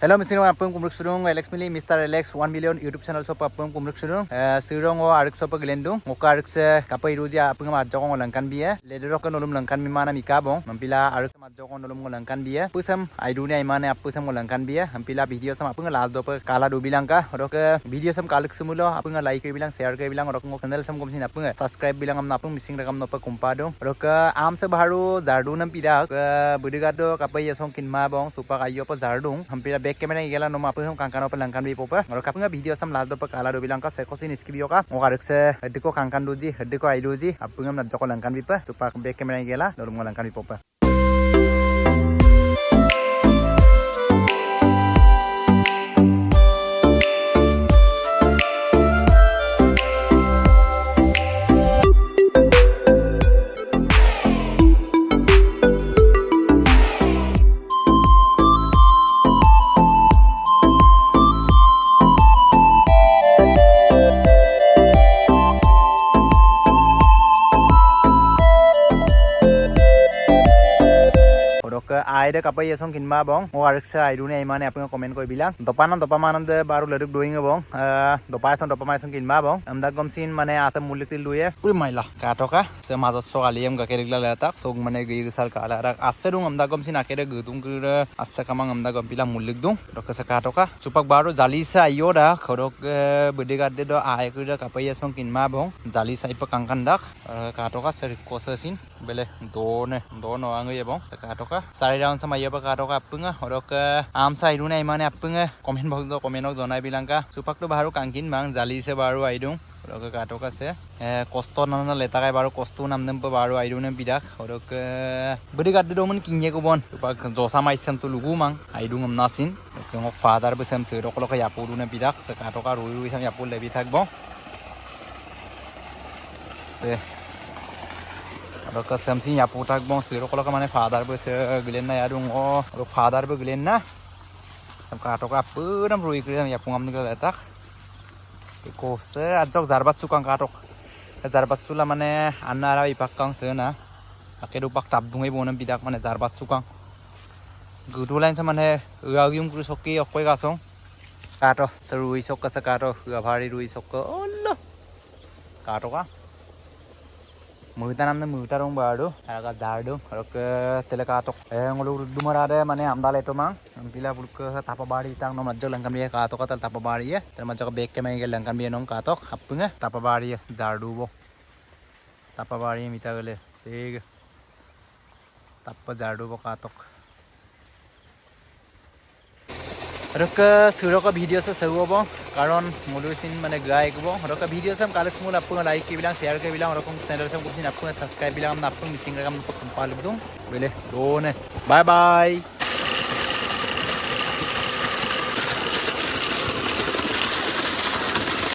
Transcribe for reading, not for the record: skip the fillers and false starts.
Hello, Mr. Apung Kumruk Surung, Alex Mili, Mr. Alex 1 million YouTube channel so Apung Kumruk Surung, Surung or Arik Sopa Glendung, Mokarix Kapai Rudia, Apung Majong Lankan Bia, Lederokan Olum Lankan Mimana Mikabong, Mampila Arik Majong Olum Lankan Bia, Pusam, I do Naimana Pusam Lankan Bia, Ampila videos some Apung last doper, Kala Dubilanka, Roka, videos some Kalak Sumulo, Apung like Bilang, share Bilang, Rokan Canal, some comes in Apung, subscribe Bilang Napung, missing the Gamnopa Kumpado, Roka, Amsa Baharu, Zardunam Pida, Budigado, Kapai Sonkin Mabong, Super Ayopa Zardung, Ampila Camera gela no mapung kangkan opa langkan bi popa aro kapunga video sam last dopa kala do bilang ka sekosin iski bioka mogarikse hediko kangkan duji hediko aiduji apungam na joko langkan bi pa supa back camera gela do langkan bi popa Aida kapai yasong kinma bong o ariksa aidune imane apung comment koi bilang dopaman de baru leduk doing bong dopaison kinma bong amda gomsin mane Assam mulikil duye puri maila katoka se mazot so aliyam gakeregla latak sog mane gisal kala rak aserung amda gomsin akere gudung gur assa kamang amda gompila mulik dung dokasa katoka supak baru jalisa ayoda khorok budigadde do aikuda kapai yasong kinma bong jalisa ipa kangkandak katoka ser kosasin bele dono angoy bong katoka round sama iya pakatoka apunga oroka amsa iruna imane apunga comment box do comment ok donai bilangka supak to baru kangkin mang jali se baru aidung oroka katoka se kosto nana letakai baru kosto namnem pa baru aidune bidak oroka budi gadde do mun kinye ko bon supak josa maisam to lugu mang aidung am nasin ngok father besam se rokoloka yapurune bidak se katoka rui sam yapul lebi thakbo se Roka samsing ya putak bong siro kalau kemana father bos glen na ya dong oh father bos glen na samka toka pernah rui kiri ya pungam ni kalau letak iko se ajok zarbat sukang katok zarbat sula mana anara ipak kang se na akhirnya upak tabung bonam bidak mana zarbat sukang gudu lain sama mana ragyum kru soki okoi kasong kato serui sok kasa kato gabari rui sok oh lo kato ka Muhita namne muhita rong baru, agak dardo, kalau telekatok, ngolu dumarade mana amdal itu mang, bila buluk tapa bari tang nom aja langkan biaya katok atau tapa bari ya, termasuk back kemana langkan biaya nom katok, apungnya tapa bari ya, dardo bo, tapa bari mita gale, sih, tapa dardo bo katok. Roka suroka video sa sewa bong karon mulusin mane gay ko bong roka video sam kalak semula apung like ke bilang share ke bilang roka channel sam kupin apung subscribe bilang apung missing rakam kumpal dum bele done bye bye